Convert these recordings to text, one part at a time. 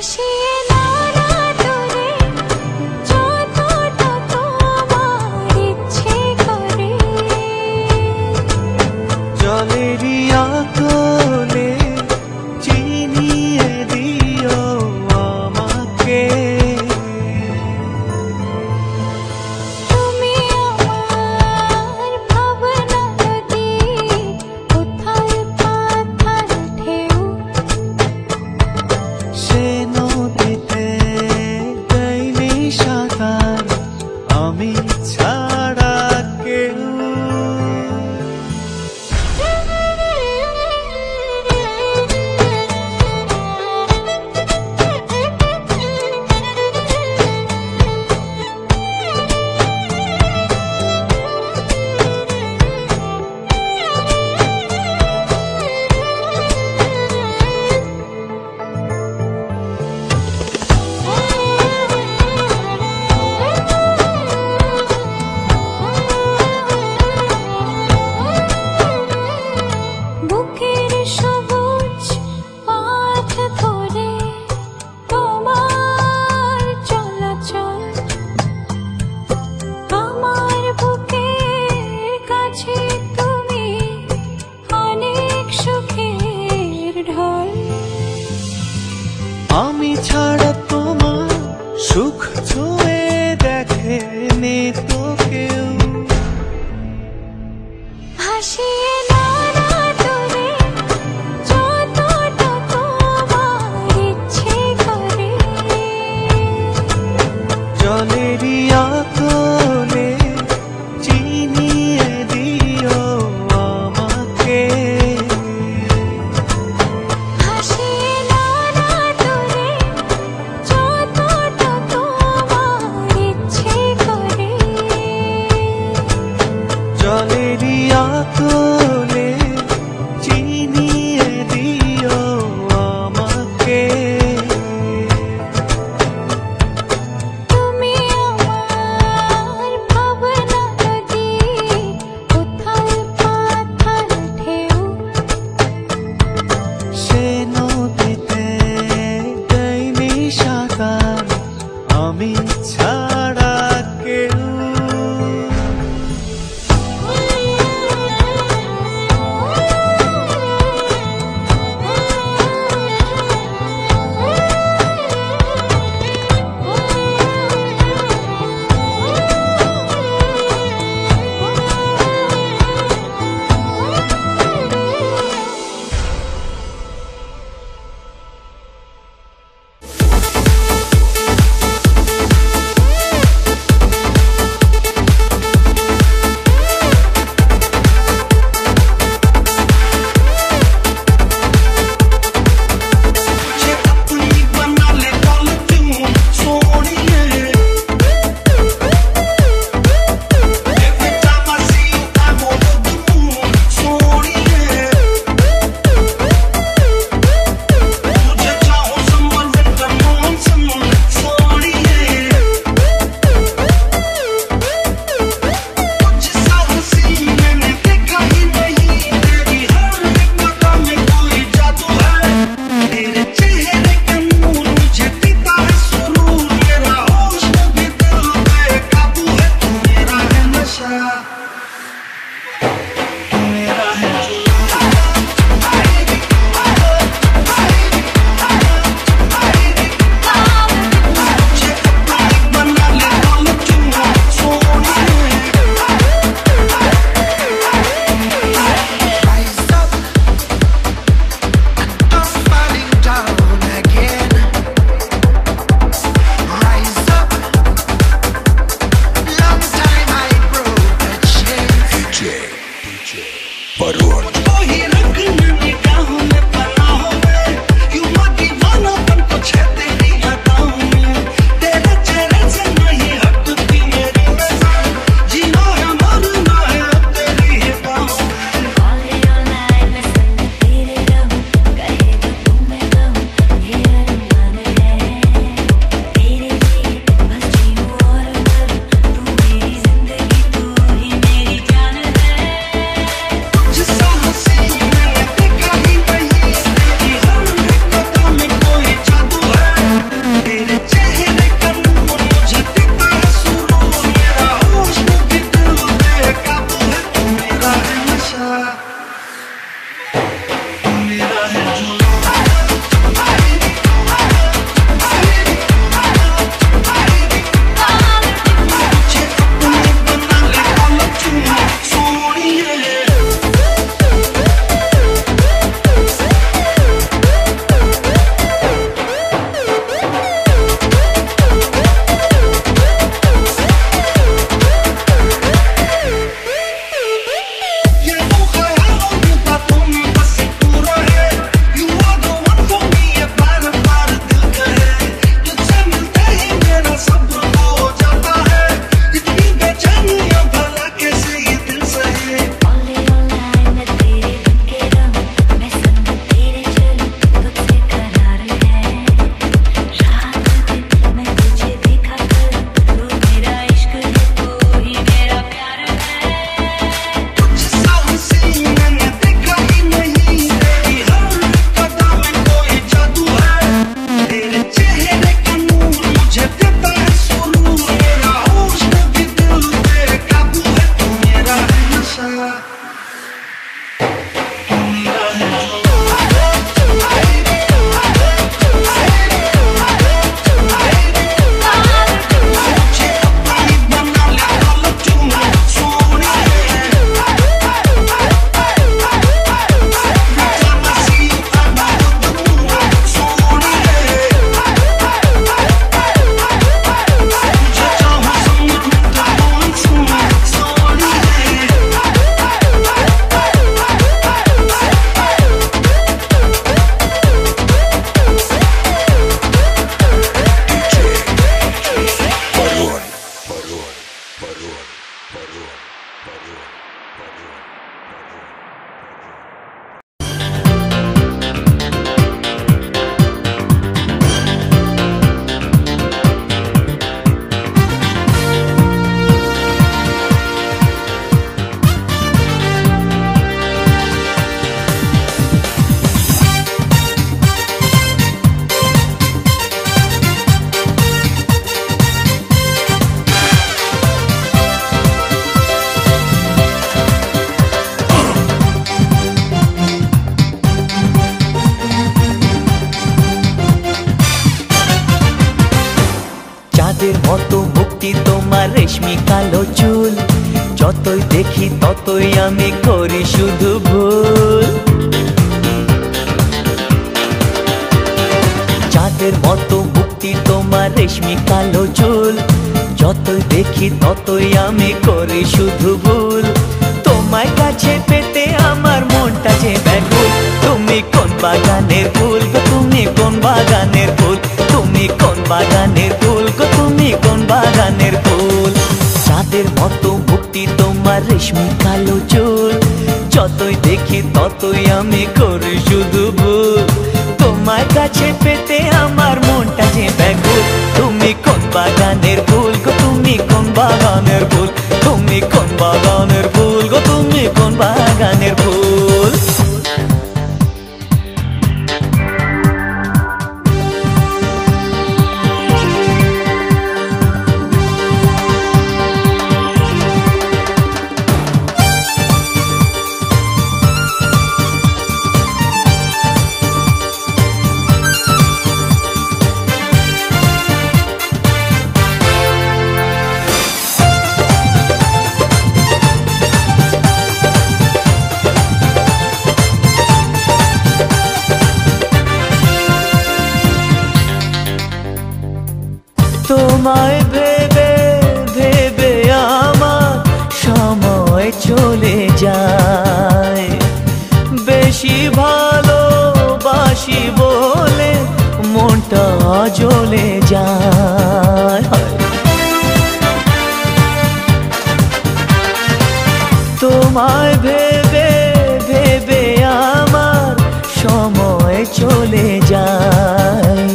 ভাসিয়ে নাও না দূরে, যতটা তোমার ইচ্ছে করে। জলেরই আতলে চিনিয়ে দিও আমাকে। তুমি আমার ভাবনা নদী, উথাল পাথাল ঢেউ। সে নদীতে দেয়নি সাঁতার আমি ছাড়া কেউ। বুকের সবুজ পাথ ধরে তোমার চলাচল, আমার বুকের কাছে তুমি অনেক সুখের ঢল। আমি ছাড়া তোমার সুখ ছুঁয়ে দেখেনি তো কেউ। ভাসিয়ে নাও না দূরে, যতটা তোমার ইচ্ছে করে। জলেরই আতলে চিনিয়ে দিও আমাকে। ভাসিয়ে নাও না দূরে, যতটা তোমার ইচ্ছে করে। জলেরই আতলে চিনিয়ে দিও আমাকে। তুমি আমার চাঁদের মতো মুক্তি তোমার রেশমি কালো চুল, যতই দেখি ততই আমি করি শুধু ভুল। চাঁদের মতো মুক্তি তোমার রেশমি কালো চুল, যতই দেখি ততই আমি করি শুধু ভুল। তোমার কাছে পেতে আমার মনটা যে ব্যাকুল, তুমি কোন বাগানের ফুল গো, তুমি কোন বাগানের ফুল, তুমি কোন বাগানের ফুল গো, তুমি কোন বাগানের ফুল। চাঁদের মতো মুক্তি তোমার রেশমি কালো চুল, যতই দেখি ততই আমি করি শুধু ভুল। তোমার কাছে পেতে আমার মনটা যে ব্যাকুল, তুমি কোন বাগানের ফুল গো, তুমি কোন বাগানের ফুল, তুমি কোন বাগানের ফুল গো, তুমি কোন বাগানের ফুল। তোমায় ভেবে ভেবে আমার সময় চলে যায়, বেশি ভালোবাসি বলে মনটা জ্বলে যায়। তোমায় ভেবে ভেবে আমার সময় চলে যায়,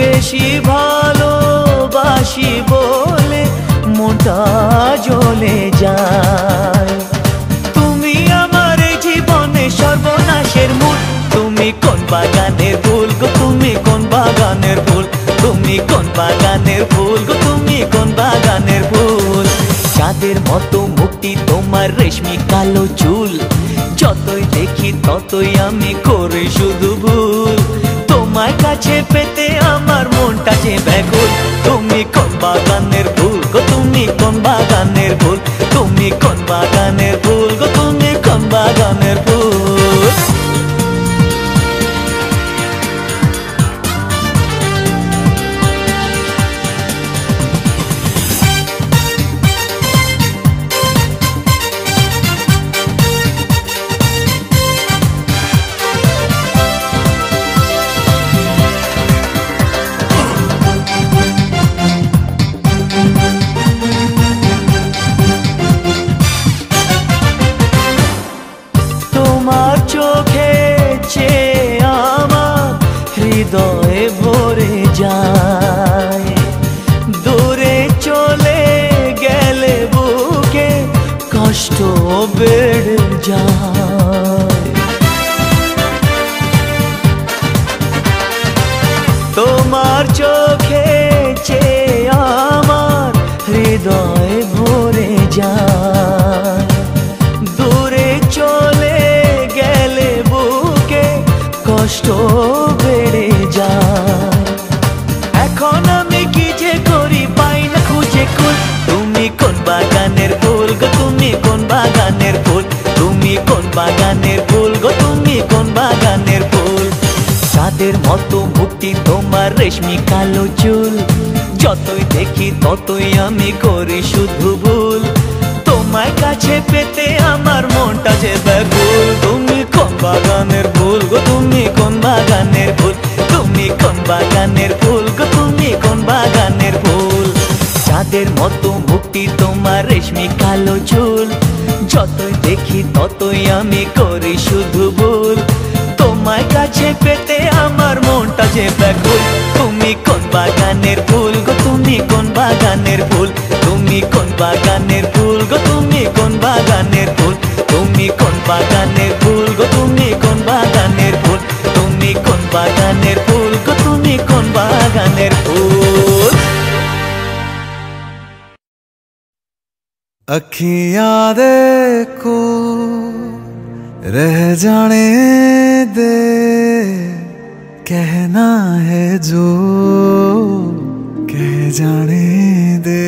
বেশি ভালোবাসি বলে মনটা জ্বলে যায়। তুমি আমার জীবনে সর্বনাশের মূল, তুমি কোন বাগানের ফুল গো, তুমি কোন বাগানের ফুল, তুমি কোন বাগানের ফুল গো, তুমি কোন বাগানের ফুল। চাঁদের মতো মুক্তি তোমার রেশমি কালো চুল, যতই দেখি ততই আমি করি শুধু ভুল। তোমার কাছে পেতে আমার মনটা যে ব্যাকুল, তুমি কোন বাগানের ফুল গো, তুমি কোন বাগানের ফুল, তুমি কোন বাগানের ফুল গো, তুমি কোন বাগানের ফুল। তোমার চোখে চেয়ে আমার হৃদয়ে ভরে যায়, দূরে চলে গেলে বুকে কষ্ট বেড়ে যায়। তোমার চোখে চেয়ে আমার হৃদয়ে ভরে যায়, দূরে চলে গেলে বুকে কষ্ট বেড়ে যায়। এখন আমি কি যে করি পাই না খুঁজে কুল, তুমি কোন বাগানের ফুল গো, তুমি কোন বাগানের ফুল, তুমি কোন বাগানের ফুল গো, তুমি কোন বাগানের ফুল। চাঁদের মতো মুক্তি তোমার রেশমি কালো চুল, যতই দেখি ততই আমি করি শুধু ভুল। তোমার কাছে পেতে আমার মনটা যে ব্যাকুল, তুমি কোন বাগানের ফুল গো, তুমি কোন বাগানের ফুল, তুমি কোন বাগানের ফুল গো, তুমি কোন বাগানের ফুল। চাঁদের মতো মুক্তি তোমার রেশমি কালো চুল, যতই দেখি ততই আমি করি শুধু ভুল। তোমার কাছে পেতে আমার মনটা যে ব্যাকুল, তুমি কোন বাগানের ফুল গো, তুমি কোন বাগানের ফুল, তুমি কোন বাগানের ফুল গো, তুমি কোন বাগানের ফুল, তুমি কোন বাগানের ফুল গো, তুমি কোন বাগানের ফুল, তুমি কোন বাগানের ফুল গো, তুমি কোন বাগানের ফুল। अखियां देखो रह जाने दे, कहना है जो कह जाने दे।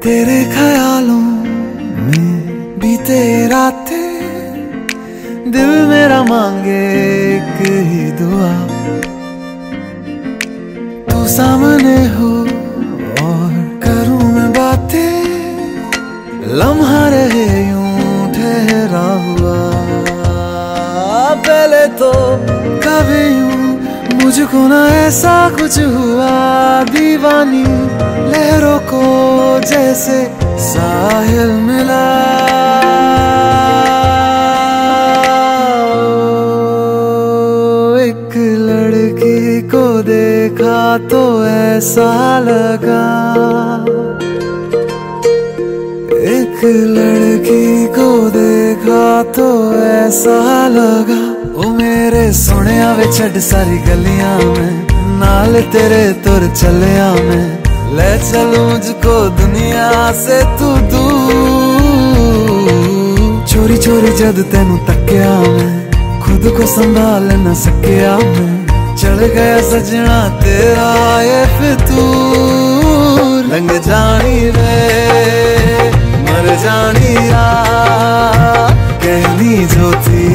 तेरे ख्यालों में बीते रातें, दिल मेरा मांगे एक ही दुआ, तू सामने हो और करूं मैं बातें, लम्हा रहे यूं ठहरा हुआ। पहले तो कभी यूं मुझको ना ऐसा कुछ हुआ, दीवानी लहरों को जैसे साहिल मिला। एक लड़की को देखा तो ऐसा लगा, एक लड़की को देखा तो ऐसा लगा, ओ मेरे सोनिया वे छड़ सारी गलियां में, नाल तेरे तुर चलिया मैं, ले चलूं मुझको दुनिया से तू दूर। चोरी चोरी जद तेनू तक्या मैं, खुद को संभाल न सकिया मैं, चढ़ गया सजना तेरा ये फितूर। रंग जानी रे मर जानी रात, कहनी जो थी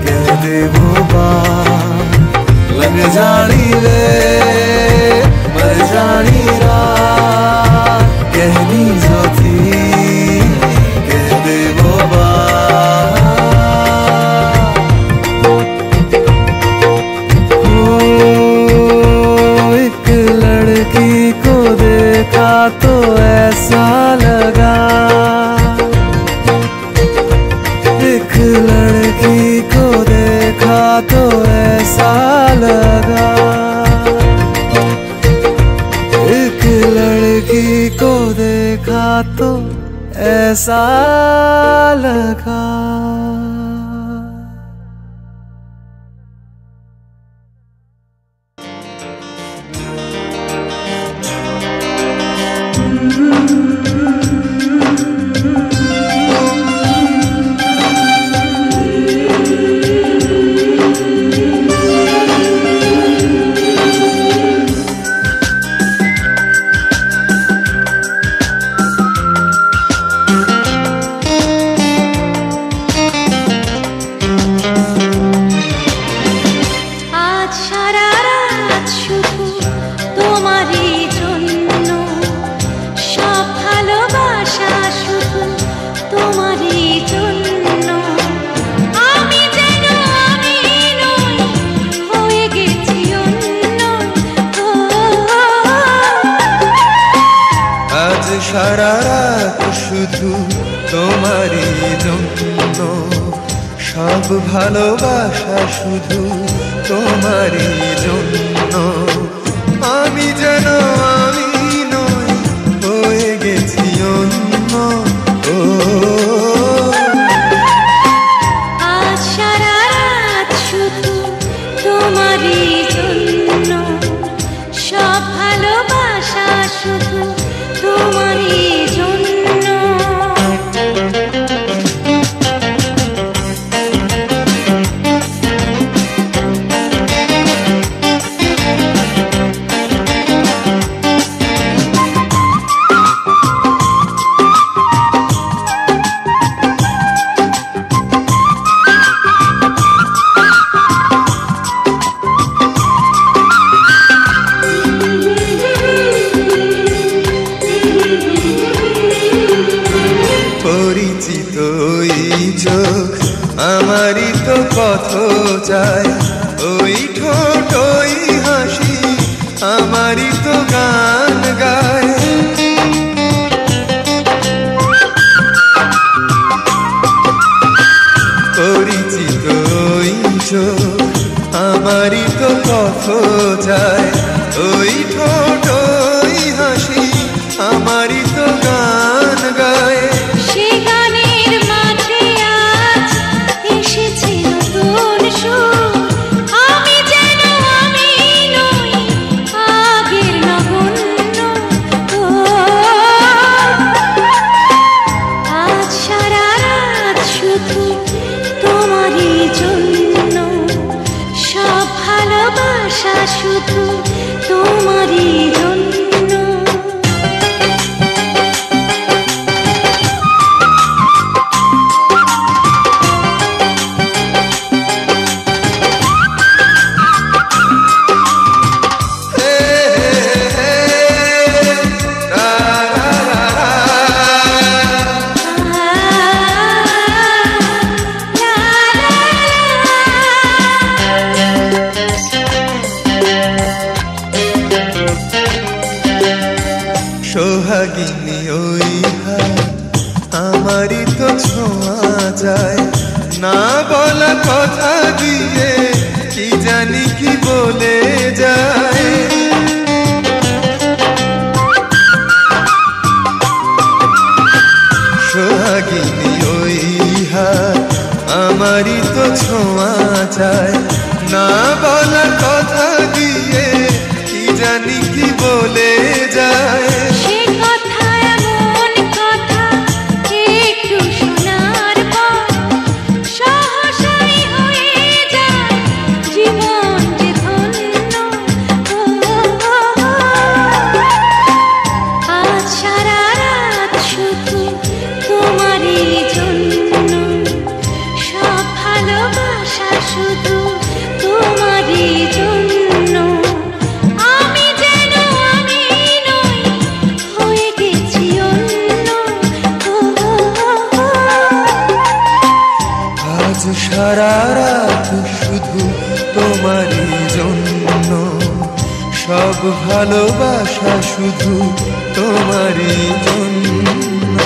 कह दे वो बात। लग जानी रे मर जानी रात, कहनी जो थी कह दे वो बात। ओ एक लड़की को देखा तो ऐसा लगा, एक लड़की को देखा तो ऐसा लगा, एक लड़की को देखा तो ऐसा लगा। সারা রাত শুধু তোমারই জন্য, সব ভালোবাসা শুধু তোমারই জন্য। আমি যেন আমি নই, হয়ে গেছি অন্য। ও আজ সারা রাত শুধু তোমারই জন্য, সব ভালোবাসা শুধু তোমারই জন্য। পরিচিত এই চোখ আমারই তো পথ যায়, ওই ঠোঁট ওই হাসি আমারই তো গান গায়। পরিচিত ওই চোখ আমারই তো পথ যায়, ওই ঠোঁট ওই হাসি আমারই তো গান গায়। সে গানের মাঝে আজ এসেছে নতুন সুর, আমি যেন আমি নই, আগের নগণ্য। ও আজ সারা রাত শুধু তোমার তোমারই জন্য, সব ভালোবাসা শুধু তোমারই জন্য। সোহাগিনী ওই হাত আমারই তো ছোঁয়া যায়, না বলা কথা দিয়ে কি জানি কি বলে যায়। সোহাগিনী ওই হাত আমারই তো ছোঁয়া যায়, না বলা কথা দিয়ে কি জানি কি বলে যায়। সে কথা এমন কথা একটু শোনার পর সহসাই হয়ে যায় জীবন যে ধন্য। আজ সারা রাত শুধু তোমারই জন্য, সব ভালোবাসা শুধু তোমারই জন্য। আমি যেন আমি নই, হয়ে গেছি অন্য। আজ সারা রাত শুধু তোমারই জন্য, সব ভালোবাসা শুধু তোমারই জন্য।